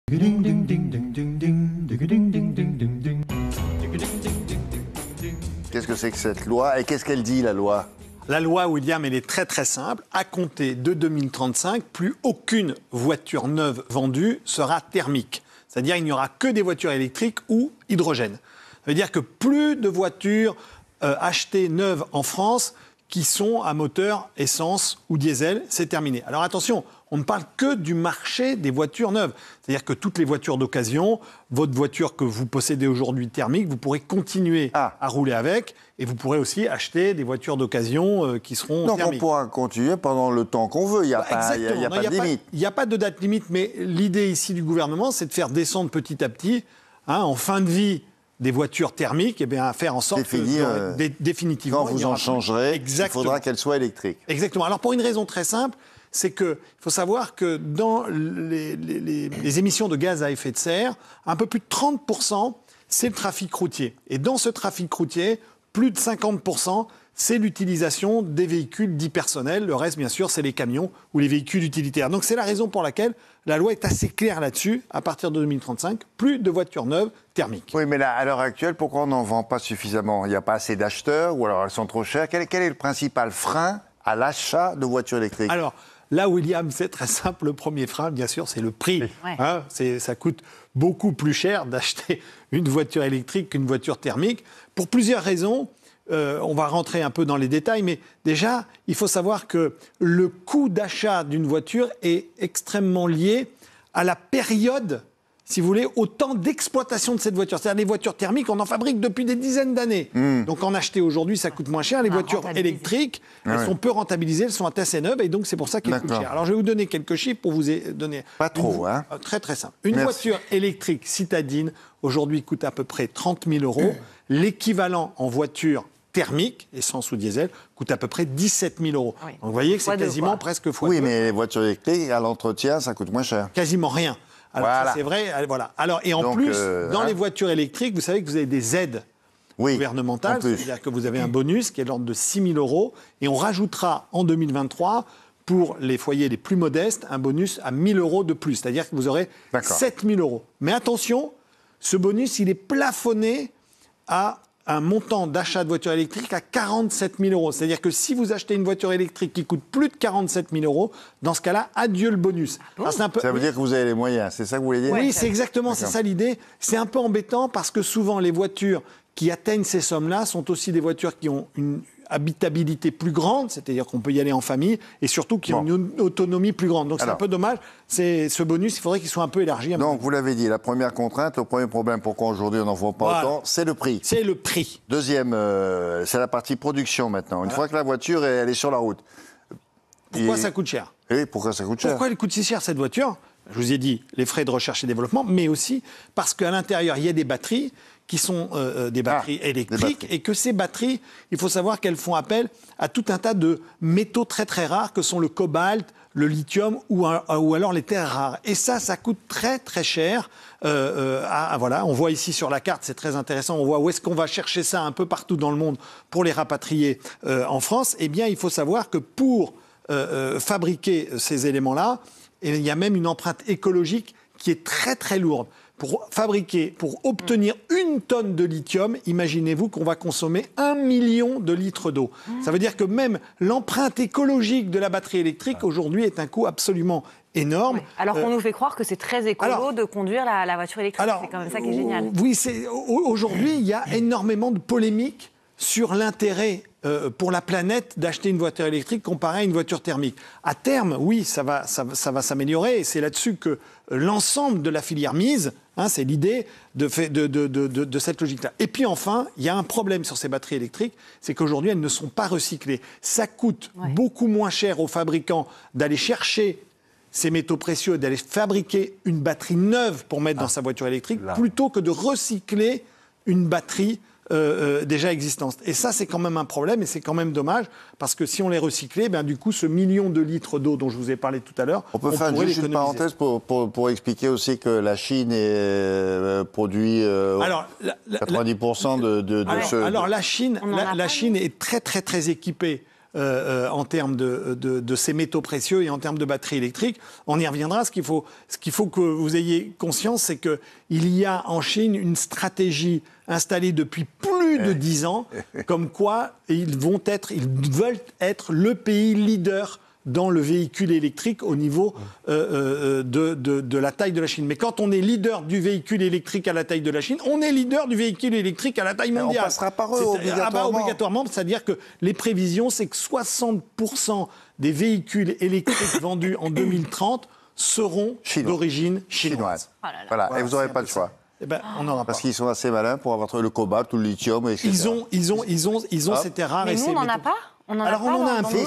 Qu'est-ce que c'est que cette loi et qu'est-ce qu'elle dit, la loi ? La loi, William, elle est très très simple. À compter de 2035, plus aucune voiture neuve vendue sera thermique. C'est-à-dire qu'il n'y aura que des voitures électriques ou hydrogène. Ça veut dire que plus de voitures achetées neuves en France qui sont à moteur essence ou diesel, c'est terminé. Alors attention, on ne parle que du marché des voitures neuves. C'est-à-dire que toutes les voitures d'occasion, votre voiture que vous possédez aujourd'hui thermique, vous pourrez continuer à rouler avec et vous pourrez aussi acheter des voitures d'occasion qui seront thermiques. Donc on pourra continuer pendant le temps qu'on veut, il n'y a pas de limite. Il n'y a pas de date limite, mais l'idée ici du gouvernement, c'est de faire descendre petit à petit, en fin de vie, des voitures thermiques, et bien à faire en sorte que définitivement... Quand vous en changerez, il faudra qu'elles soient électriques. Exactement. Alors pour une raison très simple, c'est qu'il faut savoir que dans les émissions de gaz à effet de serre, un peu plus de 30%, c'est le trafic routier. Et dans ce trafic routier, plus de 50%, c'est l'utilisation des véhicules dits personnels. Le reste, bien sûr, c'est les camions ou les véhicules utilitaires. Donc c'est la raison pour laquelle la loi est assez claire là-dessus. À partir de 2035, plus de voitures neuves thermiques. Oui, mais là, à l'heure actuelle, pourquoi on n'en vend pas suffisamment ? Il n'y a pas assez d'acheteurs ou alors elles sont trop chères ? Quel est le principal frein à l'achat de voitures électriques ? Alors, là, William, c'est très simple. Le premier frein, bien sûr, c'est le prix. Ouais. Ça coûte beaucoup plus cher d'acheter une voiture électrique qu'une voiture thermique, pour plusieurs raisons. On va rentrer un peu dans les détails, mais déjà, il faut savoir que le coût d'achat d'une voiture est extrêmement lié à la période, si vous voulez, au temps d'exploitation de cette voiture. C'est-à-dire les voitures thermiques, on en fabrique depuis des dizaines d'années. Donc en acheter aujourd'hui, ça coûte moins cher. Les voitures électriques, elles sont peu rentabilisées, elles sont assez neuves, et donc c'est pour ça qu'elles coûtent cher. Alors je vais vous donner quelques chiffres pour vous donner... Pas trop, hein ? Très très simple. Une voiture électrique citadine, aujourd'hui, coûte à peu près 30 000 €. L'équivalent en voiture thermique, essence ou diesel, coûte à peu près 17 000 €. Donc vous voyez que c'est quasiment presque fois deux. Oui, mais les voitures électriques, à l'entretien, ça coûte moins cher. Quasiment rien. Alors ça, c'est vrai, voilà. Alors, et en plus, dans les voitures électriques, vous savez que vous avez des aides gouvernementales, c'est-à-dire que vous avez un bonus qui est de l'ordre de 6 000 €, et on rajoutera en 2023, pour les foyers les plus modestes, un bonus à 1 000 € de plus, c'est-à-dire que vous aurez 7 000 €. Mais attention, ce bonus, il est plafonné à un montant d'achat de voiture électrique à 47 000 €. C'est-à-dire que si vous achetez une voiture électrique qui coûte plus de 47 000 €, dans ce cas-là, adieu le bonus. Alors, ça veut dire que vous avez les moyens, c'est ça que vous voulez dire ? Oui, c'est exactement, c'est ça l'idée. C'est un peu embêtant parce que souvent, les voitures qui atteignent ces sommes-là sont aussi des voitures qui ont une habitabilité plus grande, c'est-à-dire qu'on peut y aller en famille, et surtout qui ont une autonomie plus grande. Donc c'est un peu dommage. Ce bonus, il faudrait qu'il soit un peu élargi. Donc vous l'avez dit, la première contrainte, le premier problème, pourquoi aujourd'hui on n'en voit pas autant, c'est le prix. C'est le prix. Deuxième, c'est la partie production maintenant. Une fois que la voiture elle est sur la route. Pourquoi ça coûte cher ? Oui, pourquoi ça coûte cher ? Pourquoi elle coûte si cher cette voiture ? Je vous ai dit, les frais de recherche et développement, mais aussi parce qu'à l'intérieur, il y a des batteries qui sont des batteries électriques, et que ces batteries, il faut savoir qu'elles font appel à tout un tas de métaux très très rares que sont le cobalt, le lithium ou alors les terres rares. Et ça coûte très très cher. Voilà, on voit ici sur la carte, c'est très intéressant, on voit où est-ce qu'on va chercher ça un peu partout dans le monde pour les rapatrier en France. Eh bien, il faut savoir que pour fabriquer ces éléments-là, il y a même une empreinte écologique qui est très très lourde. Pour obtenir 1 tonne de lithium, imaginez-vous qu'on va consommer 1 million de litres d'eau. Ça veut dire que même l'empreinte écologique de la batterie électrique, aujourd'hui, est un coût absolument énorme. Oui. Alors qu'on nous fait croire que c'est très écolo de conduire la voiture électrique. C'est quand même ça qui est génial. Oui, aujourd'hui, il y a énormément de polémiques sur l'intérêt pour la planète d'acheter une voiture électrique comparée à une voiture thermique. À terme, oui, ça va s'améliorer, et c'est là-dessus que l'ensemble de la filière mise, c'est l'idée de cette logique-là. Et puis enfin, il y a un problème sur ces batteries électriques, c'est qu'aujourd'hui, elles ne sont pas recyclées. Ça coûte beaucoup moins cher aux fabricants d'aller chercher ces métaux précieux et d'aller fabriquer une batterie neuve pour mettre dans sa voiture électrique, plutôt que de recycler une batterie déjà existantes. Et ça, c'est quand même un problème, et c'est quand même dommage, parce que si on les recyclait, du coup, ce million de litres d'eau dont je vous ai parlé tout à l'heure, on peut faire juste une parenthèse pour expliquer aussi que la Chine produit 90% de ce... Alors, la Chine est très, très, très équipée en termes de ces métaux précieux et en termes de batteries électriques. On y reviendra. Ce qu'il faut que vous ayez conscience, c'est qu'il y a en Chine une stratégie installée depuis plus de 10 ans, comme quoi ils veulent être le pays leader dans le véhicule électrique au niveau de la taille de la Chine. Mais quand on est leader du véhicule électrique à la taille de la Chine, on est leader du véhicule électrique à la taille mondiale. On passera par eux obligatoirement. Obligatoirement, c'est-à-dire que les prévisions, c'est que 60% des véhicules électriques vendus en 2030 seront d'origine chinoise. Oh là là. Voilà, et vous n'aurez pas le choix. On n'aura pas. Parce qu'ils sont assez malins pour avoir trouvé le cobalt ou le lithium, etc. Ils ont ces terres rares. Mais nous, on n'en a pas. On en a un peu.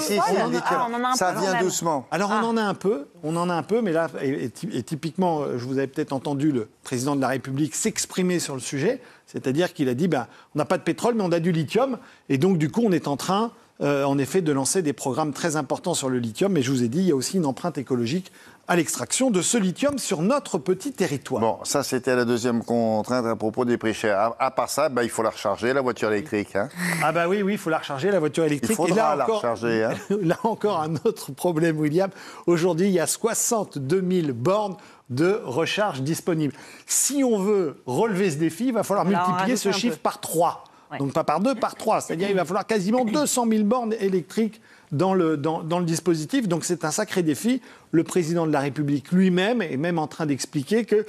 Ça vient doucement. Alors on en a un peu, mais là, et typiquement, je vous avais peut-être entendu le président de la République s'exprimer sur le sujet, c'est-à-dire qu'il a dit, on n'a pas de pétrole, mais on a du lithium, et donc du coup, on est en train, en effet, de lancer des programmes très importants sur le lithium, mais je vous ai dit, il y a aussi une empreinte écologique à l'extraction de ce lithium sur notre petit territoire. Bon, ça, c'était la deuxième contrainte à propos des prix chers. À part ça, il faut la recharger, la voiture électrique. Hein. Ah oui, il faut la recharger, la voiture électrique. Il faudra la recharger. Hein. Là encore, un autre problème, William. Aujourd'hui, il y a 62 000 bornes de recharge disponibles. Si on veut relever ce défi, il va falloir multiplier ce chiffre par 3. Ouais. Donc pas par 2, par 3. C'est-à-dire qu'il va falloir quasiment 200 000 bornes électriques dans le dispositif. Donc c'est un sacré défi. Le président de la République lui-même est même en train d'expliquer que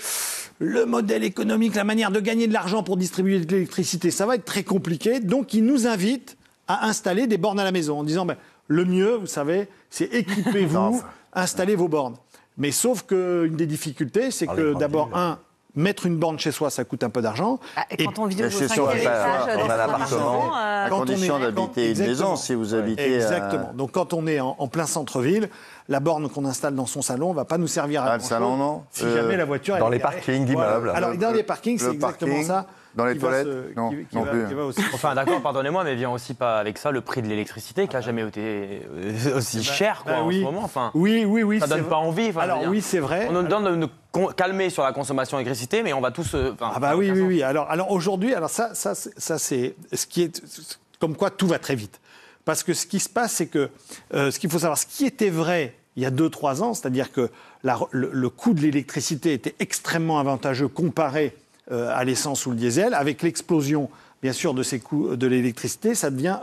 le modèle économique, la manière de gagner de l'argent pour distribuer de l'électricité, ça va être très compliqué. Donc il nous invite à installer des bornes à la maison en disant le mieux, vous savez, c'est équipez-vous, installez vos bornes. Mais sauf qu'une des difficultés, c'est que d'abord, mettre une borne chez soi, ça coûte un peu d'argent. Et quand on vit au c'est cinquième étage dans un appartement, à condition d'habiter une maison, si vous habitez... Exactement. Donc quand on est en plein centre-ville, la borne qu'on installe dans son salon ne va pas nous servir à grand-chose. Le salon, non. Si jamais la voiture... Dans les parkings d'immeubles. Voilà. Alors, dans les parkings, c'est exactement ça. Dans les toilettes, non plus. Enfin, d'accord, pardonnez-moi, mais vient aussi pas avec ça le prix de l'électricité qui n'a jamais été aussi cher en ce moment. Enfin, oui. Ça donne pas envie. Alors oui, c'est vrai. On nous donne de nous calmer sur la consommation d'électricité, mais on va tous... oui. Alors aujourd'hui, ça c'est ce qui est... Comme quoi, tout va très vite. Parce que ce qui se passe, c'est que ce qu'il faut savoir, ce qui était vrai il y a 2-3 ans, c'est-à-dire que le coût de l'électricité était extrêmement avantageux comparé à l'essence ou le diesel, avec l'explosion, bien sûr, de ces coûts de l'électricité, ça devient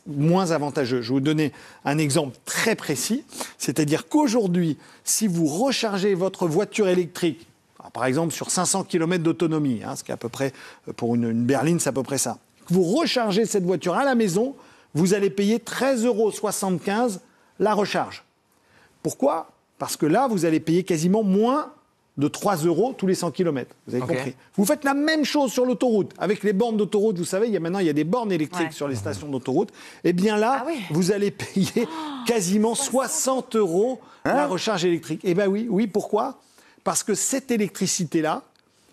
moins avantageux. Je vais vous donner un exemple très précis, c'est-à-dire qu'aujourd'hui, si vous rechargez votre voiture électrique, par exemple sur 500 km d'autonomie, ce qui est à peu près, pour une berline, c'est à peu près ça, que vous rechargez cette voiture à la maison, vous allez payer 13,75 € la recharge. Pourquoi ? Parce que là, vous allez payer quasiment moins de 3 € tous les 100 km. Vous avez compris. Vous faites la même chose sur l'autoroute. Avec les bornes d'autoroute, vous savez, maintenant, il y a des bornes électriques sur les stations d'autoroute. Eh bien là, vous allez payer quasiment 60 € la recharge électrique. Eh bien oui, pourquoi ? Parce que cette électricité-là,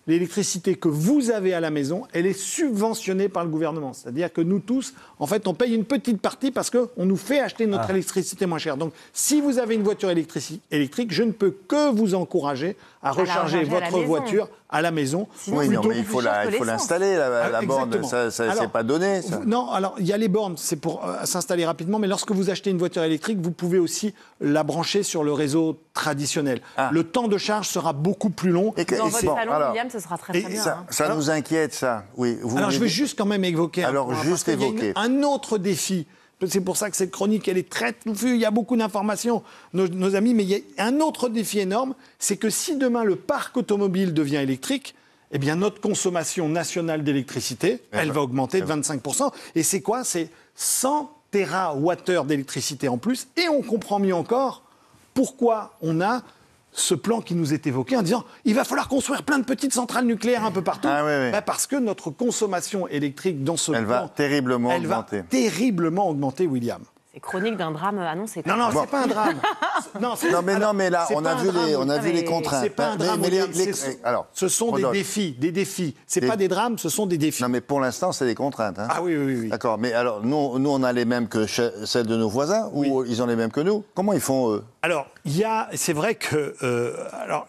l'électricité que vous avez à la maison, elle est subventionnée par le gouvernement. C'est-à-dire que nous tous, en fait, on paye une petite partie parce qu'on nous fait acheter notre électricité moins chère. Donc, si vous avez une voiture électrique, je ne peux que vous encourager à recharger votre voiture à la maison. Oui, non, mais il faut l'installer, la borne. Ça, c'est pas donné, ça. Non, alors, il y a les bornes, c'est pour s'installer rapidement, mais lorsque vous achetez une voiture électrique, vous pouvez aussi la brancher sur le réseau traditionnel. Le temps de charge sera beaucoup plus long. Dans votre salon, William, ce sera très bien. Ça nous inquiète, ça. Oui. Alors, je vais juste quand même évoquer un autre défi. C'est pour ça que cette chronique, elle est très touffue, il y a beaucoup d'informations, nos amis, mais il y a un autre défi énorme, c'est que si demain le parc automobile devient électrique, eh bien notre consommation nationale d'électricité, elle va augmenter de 25%. Et c'est quoi ? C'est 100 TWh d'électricité en plus. Et on comprend mieux encore pourquoi on a ce plan qui nous est évoqué en disant il va falloir construire plein de petites centrales nucléaires un peu partout. Parce que notre consommation électrique dans ce plan... Elle va terriblement augmenter. Terriblement augmenter, William. C'est chronique d'un drame annoncé. Non, c'est pas un drame. Non, mais là, on a vu les contraintes. C'est pas un drame. Alors, ce sont des défis. C'est pas des drames, ce sont des défis. Non, mais pour l'instant, c'est des contraintes. Hein. Ah oui. D'accord, mais alors, nous, on a les mêmes que celles de nos voisins, ou ils ont les mêmes que nous? Comment ils font, eux? Alors, c'est vrai que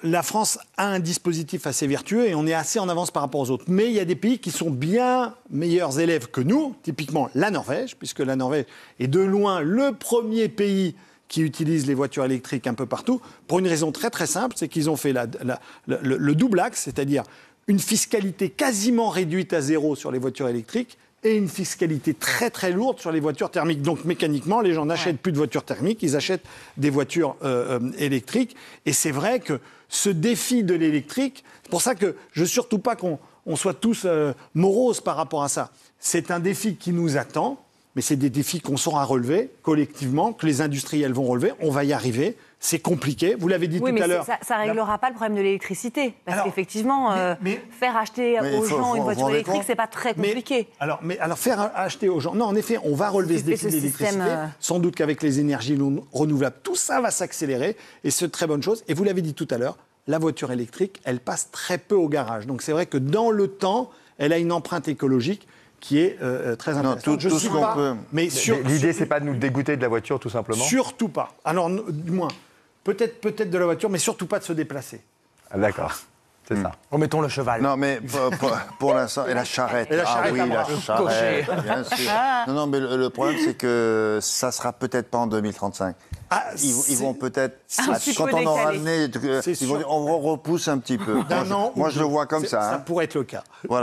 la France a un dispositif assez vertueux et on est assez en avance par rapport aux autres. Mais il y a des pays qui sont bien meilleurs élèves que nous, typiquement la Norvège, puisque la Norvège est de loin le premier pays qui utilise les voitures électriques un peu partout, pour une raison très très simple, c'est qu'ils ont fait le double axe, c'est-à-dire une fiscalité quasiment réduite à zéro sur les voitures électriques, et une fiscalité très très lourde sur les voitures thermiques. Donc mécaniquement, les gens n'achètent plus de voitures thermiques, ils achètent des voitures électriques. Et c'est vrai que ce défi de l'électrique, c'est pour ça que je ne veux surtout pas qu'on soit tous moroses par rapport à ça. C'est un défi qui nous attend, mais c'est des défis qu'on saura relever collectivement, que les industriels vont relever. On va y arriver. C'est compliqué, vous l'avez dit tout à l'heure. Ça ne réglera pas le problème de l'électricité. Parce qu'effectivement, faire acheter aux gens une voiture électrique, ce n'est pas très compliqué. Alors faire acheter aux gens... Non, en effet, on va relever ce défi de l'électricité. Sans doute qu'avec les énergies renouvelables, tout ça va s'accélérer. Et c'est une très bonne chose. Et vous l'avez dit tout à l'heure, la voiture électrique, elle passe très peu au garage. Donc c'est vrai que dans le temps, elle a une empreinte écologique qui est très intéressante. Tout ce qu'on peut. Mais l'idée, c'est pas de nous dégoûter de la voiture, tout simplement. Surtout pas. Alors, du moins... Peut-être de la voiture, mais surtout pas de se déplacer. Ah, d'accord, c'est ça. Remettons le cheval. Non, mais pour l'instant, et la charrette. Et la charrette, la charrette, bien sûr. Non, mais le problème, c'est que ça sera peut-être pas en 2035. Ils vont peut-être, quand on aura amené, ils vont dire, on repousse un petit peu. D'un an. Moi, je le vois comme ça. Ça pourrait être le cas. Voilà.